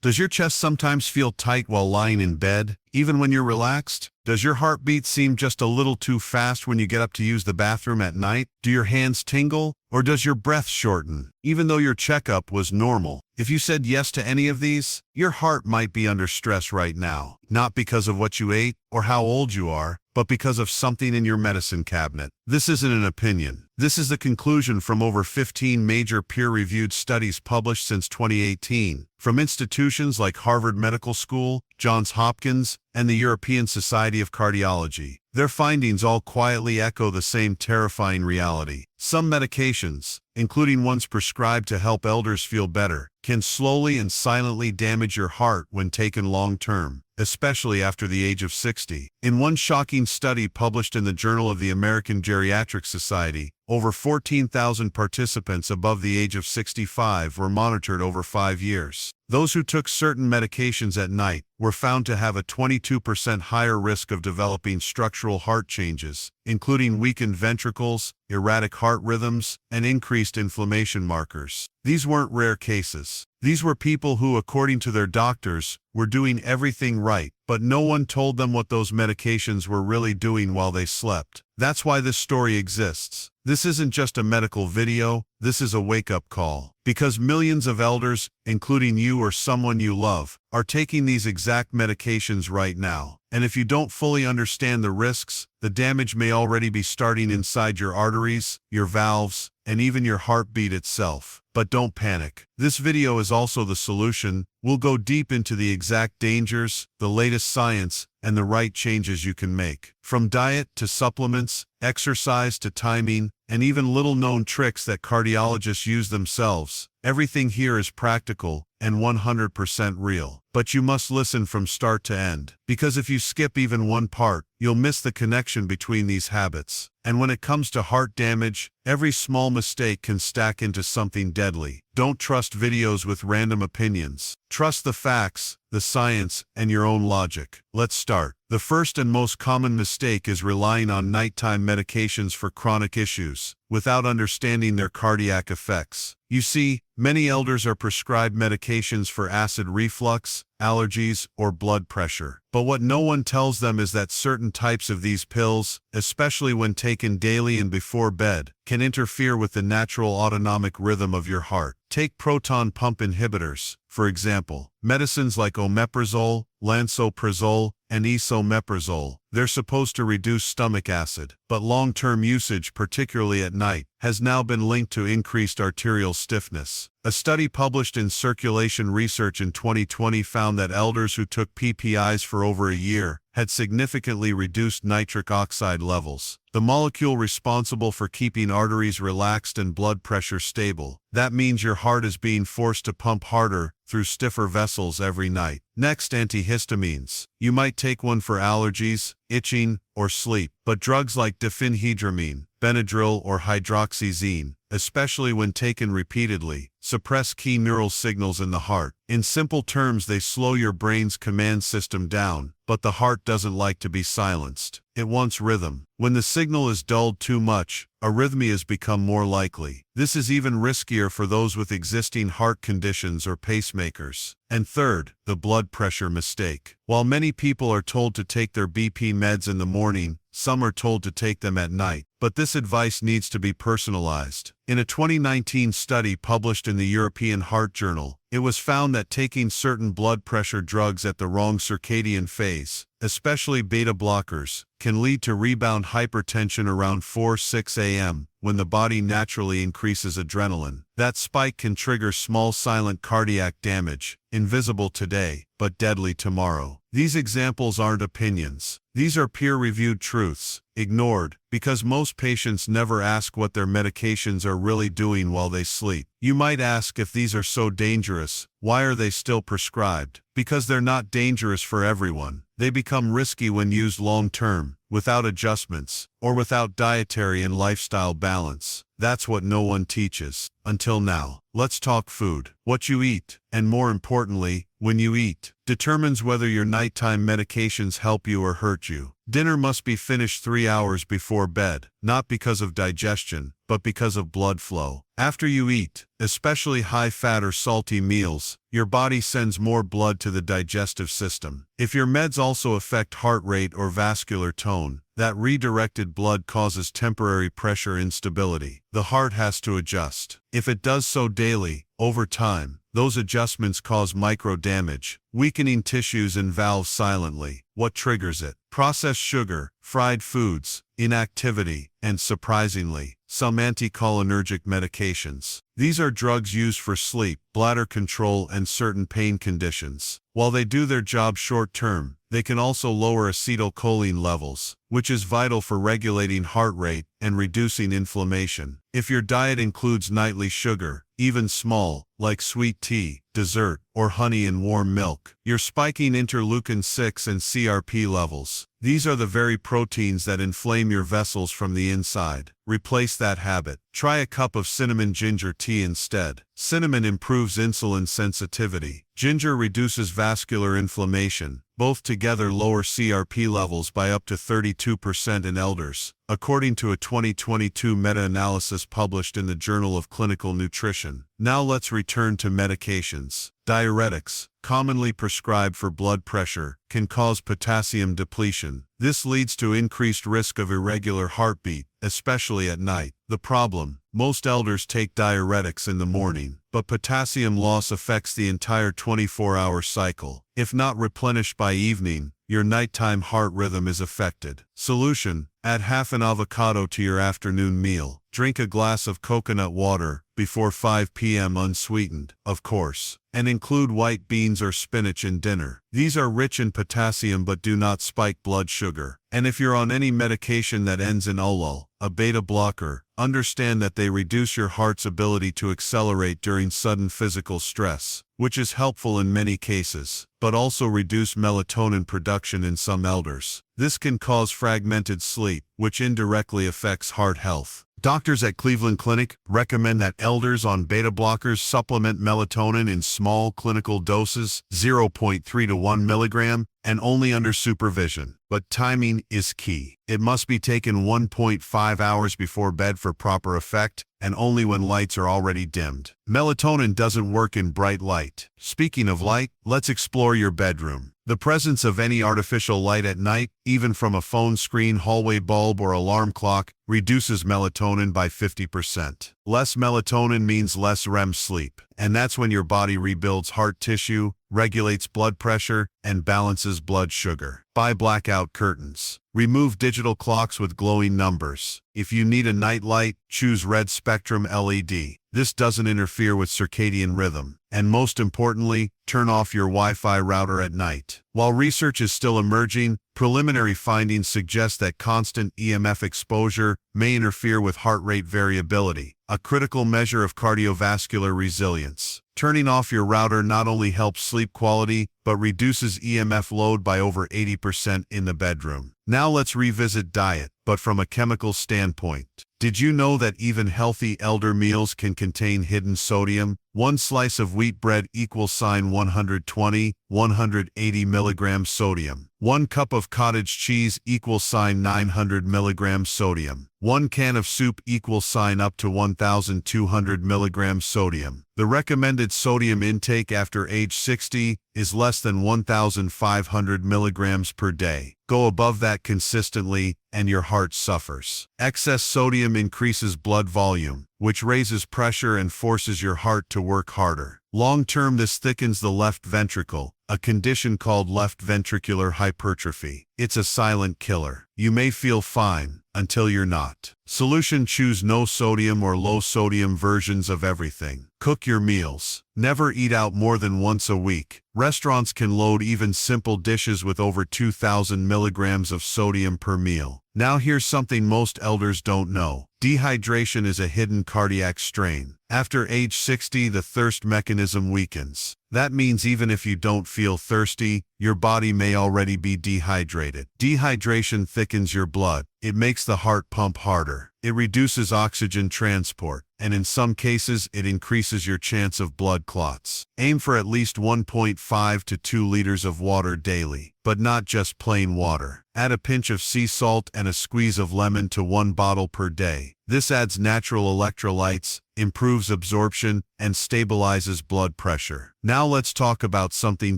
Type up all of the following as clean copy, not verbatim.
Does your chest sometimes feel tight while lying in bed, even when you're relaxed? Does your heartbeat seem just a little too fast when you get up to use the bathroom at night? Do your hands tingle? Or does your breath shorten, even though your checkup was normal? If you said yes to any of these, your heart might be under stress right now. Not because of what you ate or how old you are, but because of something in your medicine cabinet. This isn't an opinion. This is the conclusion from over 15 major peer-reviewed studies published since 2018, from institutions like Harvard Medical School, Johns Hopkins, and the European Society of Cardiology. Their findings all quietly echo the same terrifying reality. Some medications, including ones prescribed to help elders feel better, can slowly and silently damage your heart when taken long-term, especially after the age of 60. In one shocking study published in the Journal of the American Geriatric Society, over 14,000 participants above the age of 65 were monitored over 5 years. Those who took certain medications at night were found to have a 22% higher risk of developing structural heart changes, including weakened ventricles, erratic heart rhythms, and increased inflammation markers. These weren't rare cases. These were people who, according to their doctors, were doing everything right, but no one told them what those medications were really doing while they slept. That's why this story exists. This isn't just a medical video, this is a wake-up call. Because millions of elders, including you or someone you love, are taking these exact medications right now. And if you don't fully understand the risks, the damage may already be starting inside your arteries, your valves, and even your heartbeat itself. But don't panic. This video is also the solution. We'll go deep into the exact dangers, the latest science, and the right changes you can make. From diet to supplements, exercise to timing, and even little-known tricks that cardiologists use themselves, everything here is practical and 100% real. But you must listen from start to end, because if you skip even one part, you'll miss the connection between these habits. And when it comes to heart damage, every small mistake can stack into something deadly. Don't trust videos with random opinions. Trust the facts, the science, and your own logic. Let's start. The first and most common mistake is relying on nighttime medications for chronic issues, without understanding their cardiac effects. You see, many elders are prescribed medications for acid reflux, allergies, or blood pressure. But what no one tells them is that certain types of these pills, especially when taken daily and before bed, can interfere with the natural autonomic rhythm of your heart. Take proton pump inhibitors, for example. Medicines like omeprazole, lansoprazole, and esomeprazole. They're supposed to reduce stomach acid, but long-term usage, particularly at night, has now been linked to increased arterial stiffness. A study published in Circulation Research in 2020 found that elders who took PPIs for over a year had significantly reduced nitric oxide levels, the molecule responsible for keeping arteries relaxed and blood pressure stable. That means your heart is being forced to pump harder through stiffer vessels every night. Next, antihistamines. You might take one for allergies, itching, or sleep, but drugs like diphenhydramine, Benadryl, or hydroxyzine, especially when taken repeatedly, suppress key neural signals in the heart. In simple terms, they slow your brain's command system down, but the heart doesn't like to be silenced. It wants rhythm. When the signal is dulled too much, arrhythmias become more likely. This is even riskier for those with existing heart conditions or pacemakers. And third, the blood pressure mistake. While many people are told to take their BP meds in the morning, some are told to take them at night. But this advice needs to be personalized. In a 2019 study published in the European Heart Journal, it was found that taking certain blood pressure drugs at the wrong circadian phase, especially beta blockers, can lead to rebound hypertension around 4-6 a.m., when the body naturally increases adrenaline. That spike can trigger small silent cardiac damage, invisible today, but deadly tomorrow. These examples aren't opinions. These are peer-reviewed truths, ignored, because most patients never ask what their medications are really doing while they sleep. You might ask, if these are so dangerous, why are they still prescribed? Because they're not dangerous for everyone. They become risky when used long-term, without adjustments, or without dietary and lifestyle balance. That's what no one teaches. Until now. Let's talk food. What you eat, and more importantly, when you eat, determines whether your nighttime medications help you or hurt you. Dinner must be finished 3 hours before bed, not because of digestion, but because of blood flow. After you eat, especially high-fat or salty meals, your body sends more blood to the digestive system. If your meds also affect heart rate or vascular tone, that redirected blood causes temporary pressure instability. The heart has to adjust. If it does so daily, over time, those adjustments cause micro damage, weakening tissues and valves silently. What triggers it? Processed sugar, fried foods, inactivity, and surprisingly, some anticholinergic medications. These are drugs used for sleep, bladder control, and certain pain conditions. While they do their job short-term, they can also lower acetylcholine levels, which is vital for regulating heart rate and reducing inflammation. If your diet includes nightly sugar, even small, like sweet tea, dessert, or honey in warm milk, you're spiking interleukin-6 and CRP levels. These are the very proteins that inflame your vessels from the inside. Replace that habit. Try a cup of cinnamon ginger tea instead. Cinnamon improves insulin sensitivity. Ginger reduces vascular inflammation. Both together lower CRP levels by up to 32% in elders, according to a 2022 meta-analysis published in the Journal of Clinical Nutrition. Now let's return to medications. Diuretics, commonly prescribed for blood pressure, can cause potassium depletion. This leads to increased risk of irregular heartbeat, especially at night. The problem: most elders take diuretics in the morning, but potassium loss affects the entire 24-hour cycle. If not replenished by evening, your nighttime heart rhythm is affected. Solution: add half an avocado to your afternoon meal. Drink a glass of coconut water before 5 p.m. unsweetened, of course, and include white beans or spinach in dinner. These are rich in potassium but do not spike blood sugar. And if you're on any medication that ends in ulul, a beta blocker, understand that they reduce your heart's ability to accelerate during sudden physical stress, which is helpful in many cases, but also reduce melatonin production in some elders. This can cause fragmented sleep, which indirectly affects heart health. Doctors at Cleveland Clinic recommend that elders on beta blockers supplement melatonin in small clinical doses, 0.3 to 1 milligram, and only under supervision. But timing is key. It must be taken 1.5 hours before bed for proper effect, and only when lights are already dimmed. Melatonin doesn't work in bright light. Speaking of light, let's explore your bedroom. The presence of any artificial light at night, even from a phone screen, hallway bulb, or alarm clock, reduces melatonin by 50%. Less melatonin means less REM sleep, and that's when your body rebuilds heart tissue, regulates blood pressure, and balances blood sugar. Buy blackout curtains. Remove digital clocks with glowing numbers. If you need a night light, choose red spectrum LED. This doesn't interfere with circadian rhythm. And most importantly, turn off your Wi-Fi router at night. While research is still emerging, preliminary findings suggest that constant EMF exposure may interfere with heart rate variability, a critical measure of cardiovascular resilience. Turning off your router not only helps sleep quality, but reduces EMF load by over 80% in the bedroom. Now let's revisit diet, but from a chemical standpoint. Did you know that even healthy elder meals can contain hidden sodium? One slice of wheat bread equals 120, 180 milligrams sodium. 1 cup of cottage cheese equals 900 milligrams sodium. 1 can of soup equals up to 1,200 milligrams sodium. The recommended sodium intake after age 60 is less than 1,500 milligrams per day. Go above that consistently, and your heart suffers. Excess sodium increases blood volume, which raises pressure and forces your heart to work harder. Long-term, this thickens the left ventricle, a condition called left ventricular hypertrophy. It's a silent killer. You may feel fine until you're not. Solution: choose no sodium or low sodium versions of everything. Cook your meals. Never eat out more than once a week. Restaurants can load even simple dishes with over 2,000 milligrams of sodium per meal. Now here's something most elders don't know. Dehydration is a hidden cardiac strain. After age 60, the thirst mechanism weakens. That means even if you don't feel thirsty, your body may already be dehydrated. Dehydration thickens your blood. It makes the heart pump harder. It reduces oxygen transport, and in some cases it increases your chance of blood clots. Aim for at least 1.5 to 2 liters of water daily, but not just plain water. Add a pinch of sea salt and a squeeze of lemon to 1 bottle per day. This adds natural electrolytes, improves absorption, and stabilizes blood pressure. Now let's talk about something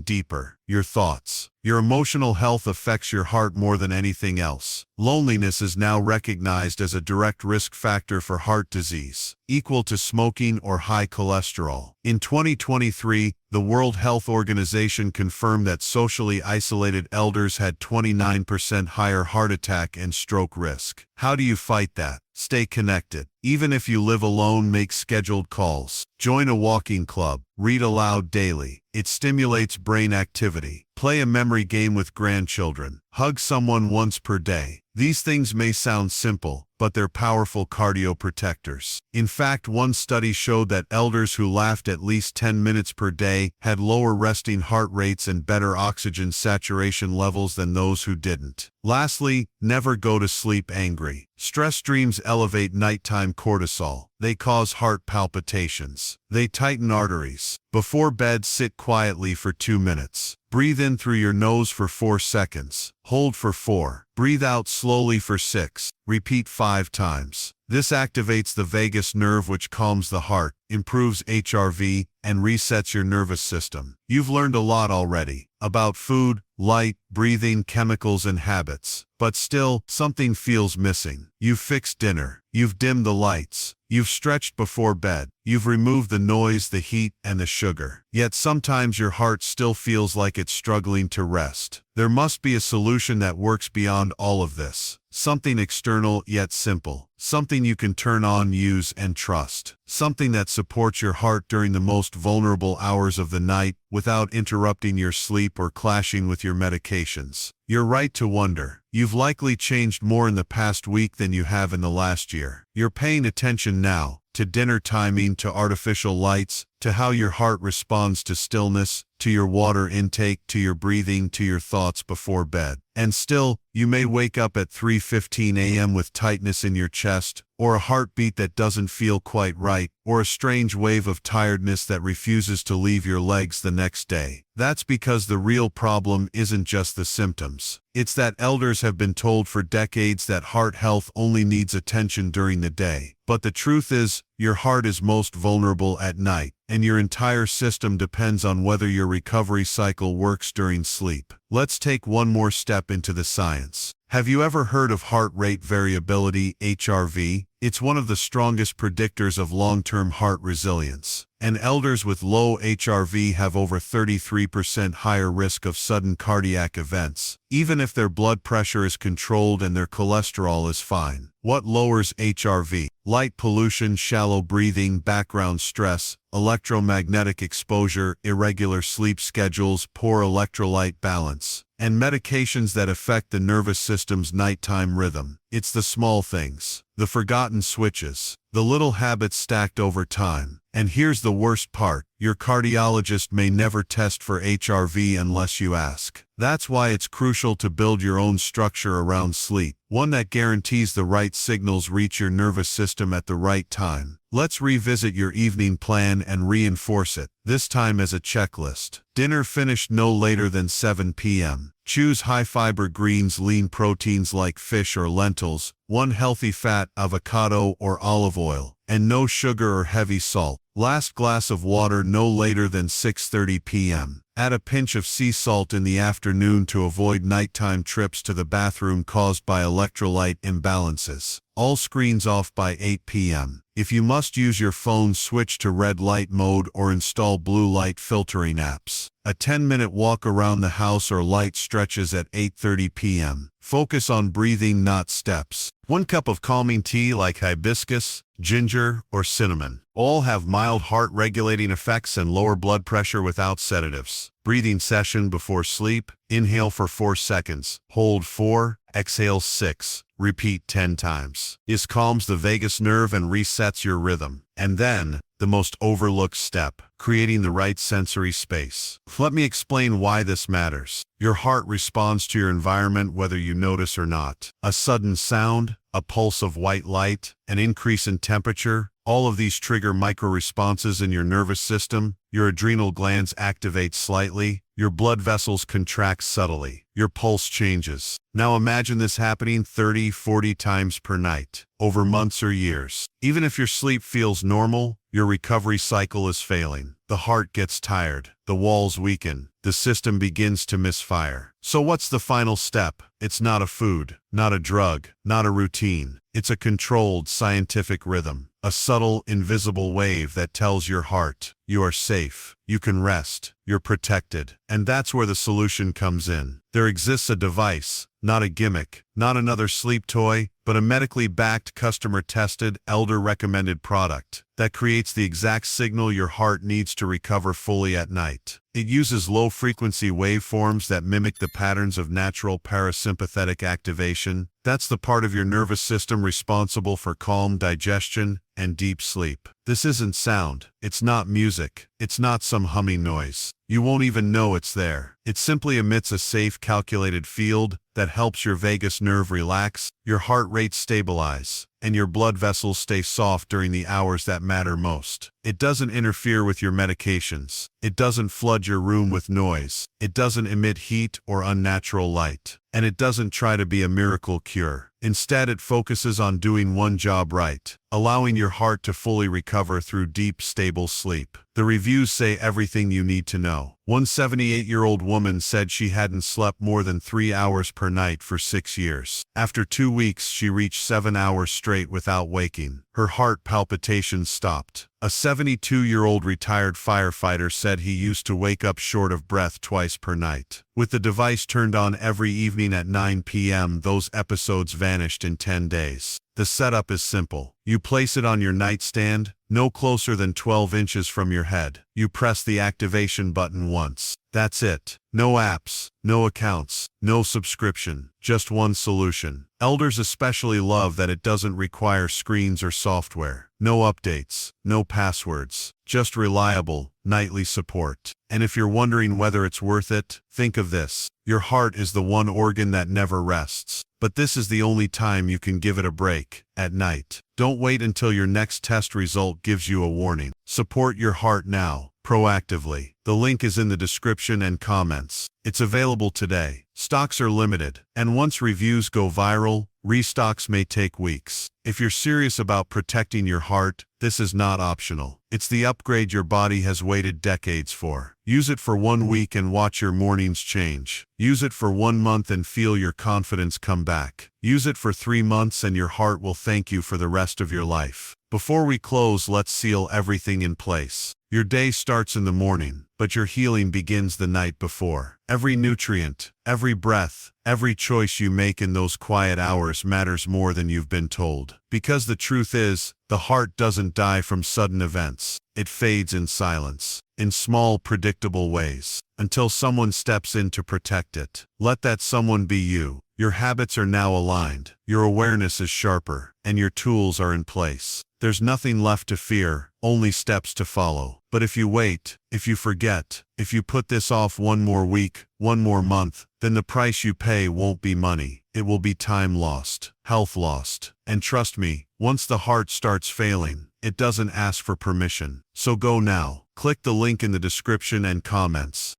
deeper: your thoughts. Your emotional health affects your heart more than anything else. Loneliness is now recognized as a direct risk factor for heart disease, equal to smoking or high cholesterol. In 2023, the World Health Organization confirmed that socially isolated elders had 29% higher heart attack and stroke risk. How do you fight that? Stay connected. Even if you live alone, make scheduled calls. Join a walking club. Read aloud daily. It stimulates brain activity. Play a memory game with grandchildren. Hug someone once per day. These things may sound simple, but they're powerful cardioprotectors. In fact, one study showed that elders who laughed at least 10 minutes per day had lower resting heart rates and better oxygen saturation levels than those who didn't. Lastly, never go to sleep angry. Stress dreams elevate nighttime cortisol. They cause heart palpitations. They tighten arteries. Before bed, sit quietly for 2 minutes. Breathe in through your nose for 4 seconds. Hold for 4. Breathe out slowly for 6. Repeat 5 times. This activates the vagus nerve, which calms the heart, improves HRV, and resets your nervous system. You've learned a lot already about food, light, breathing, chemicals, and habits. But still, something feels missing. You've fixed dinner. You've dimmed the lights. You've stretched before bed. You've removed the noise, the heat, and the sugar. Yet sometimes your heart still feels like it's struggling to rest. There must be a solution that works beyond all of this. Something external yet simple. Something you can turn on, use, and trust. Something that supports your heart during the most vulnerable hours of the night without interrupting your sleep or clashing with your medications. You're right to wonder. You've likely changed more in the past week than you have in the last year. You're paying attention now, to dinner timing, to artificial lights, to how your heart responds to stillness, to your water intake, to your breathing, to your thoughts before bed. And still, you may wake up at 3:15 a.m. with tightness in your chest, or a heartbeat that doesn't feel quite right, or a strange wave of tiredness that refuses to leave your legs the next day. That's because the real problem isn't just the symptoms. It's that elders have been told for decades that heart health only needs attention during the day. But the truth is, your heart is most vulnerable at night, and your entire system depends on whether your recovery cycle works during sleep. Let's take one more step into the science. Have you ever heard of heart rate variability, HRV? It's one of the strongest predictors of long-term heart resilience. And elders with low HRV have over 33% higher risk of sudden cardiac events, even if their blood pressure is controlled and their cholesterol is fine. What lowers HRV? Light pollution, shallow breathing, background stress, electromagnetic exposure, irregular sleep schedules, poor electrolyte balance, and medications that affect the nervous system's nighttime rhythm. It's the small things, the forgotten switches, the little habits stacked over time. And here's the worst part: your cardiologist may never test for HRV unless you ask. That's why it's crucial to build your own structure around sleep, one that guarantees the right signals reach your nervous system at the right time. Let's revisit your evening plan and reinforce it, this time as a checklist. Dinner finished no later than 7 p.m. Choose high-fiber greens, lean proteins like fish or lentils, one healthy fat, avocado or olive oil, and no sugar or heavy salt. Last glass of water no later than 6:30 p.m. Add a pinch of sea salt in the afternoon to avoid nighttime trips to the bathroom caused by electrolyte imbalances. All screens off by 8 p.m. If you must use your phone, switch to red light mode or install blue light filtering apps. A 10-minute walk around the house or light stretches at 8:30 p.m. Focus on breathing, not steps. 1 cup of calming tea like hibiscus, ginger, or cinnamon. All have mild heart-regulating effects and lower blood pressure without sedatives. Breathing session before sleep. Inhale for 4 seconds. Hold 4. Exhale 6. Repeat 10 times. This calms the vagus nerve and resets your rhythm. And then, the most overlooked step: creating the right sensory space. Let me explain why this matters. Your heart responds to your environment whether you notice or not. A sudden sound, a pulse of white light, an increase in temperature. All of these trigger micro-responses in your nervous system. Your adrenal glands activate slightly, your blood vessels contract subtly, your pulse changes. Now imagine this happening 30, 40 times per night, over months or years. Even if your sleep feels normal, your recovery cycle is failing. The heart gets tired, the walls weaken, the system begins to misfire. So what's the final step? It's not a food, not a drug, not a routine. It's a controlled scientific rhythm, a subtle, invisible wave that tells your heart, you are safe, you can rest, you're protected. And that's where the solution comes in. There exists a device, not a gimmick, not another sleep toy, but a medically backed, customer-tested, elder-recommended product that creates the exact signal your heart needs to recover fully at night. It uses low-frequency waveforms that mimic the patterns of natural parasympathetic activation. That's the part of your nervous system responsible for calm digestion and deep sleep. This isn't sound, it's not music, it's not some humming noise. You won't even know it's there. It simply emits a safe, calculated field that helps your vagus nerve relax, your heart rate stabilize, and your blood vessels stay soft during the hours that matter most. It doesn't interfere with your medications. It doesn't flood your room with noise. It doesn't emit heat or unnatural light. And it doesn't try to be a miracle cure. Instead, it focuses on doing one job right, allowing your heart to fully recover through deep, stable sleep. The reviews say everything you need to know. One 78-year-old woman said she hadn't slept more than 3 hours per night for 6 years. After 2 weeks, she reached 7 hours straight without waking. Her heart palpitations stopped. A 72-year-old retired firefighter said he used to wake up short of breath twice per night. With the device turned on every evening at 9 p.m., those episodes vanished in 10 days. The setup is simple. You place it on your nightstand, no closer than 12 inches from your head. You press the activation button once. That's it. No apps, no accounts, no subscription, just one solution. Elders especially love that it doesn't require screens or software. No updates, no passwords, just reliable, nightly support. And if you're wondering whether it's worth it, think of this. Your heart is the one organ that never rests. But this is the only time you can give it a break, at night. Don't wait until your next test result gives you a warning. Support your heart now, proactively. The link is in the description and comments. It's available today. Stocks are limited, and once reviews go viral, restocks may take weeks. If you're serious about protecting your heart, this is not optional. It's the upgrade your body has waited decades for. Use it for 1 week and watch your mornings change. Use it for 1 month and feel your confidence come back. Use it for 3 months and your heart will thank you for the rest of your life. Before we close, let's seal everything in place. Your day starts in the morning, but your healing begins the night before. Every nutrient, every breath, every choice you make in those quiet hours matters more than you've been told. Because the truth is, the heart doesn't die from sudden events. It fades in silence, in small, predictable ways, until someone steps in to protect it. Let that someone be you. Your habits are now aligned, your awareness is sharper, and your tools are in place. There's nothing left to fear, only steps to follow. But if you wait, if you forget, if you put this off 1 more week, 1 more month, then the price you pay won't be money. It will be time lost, health lost. And trust me, once the heart starts failing, it doesn't ask for permission. So go now. Click the link in the description and comments.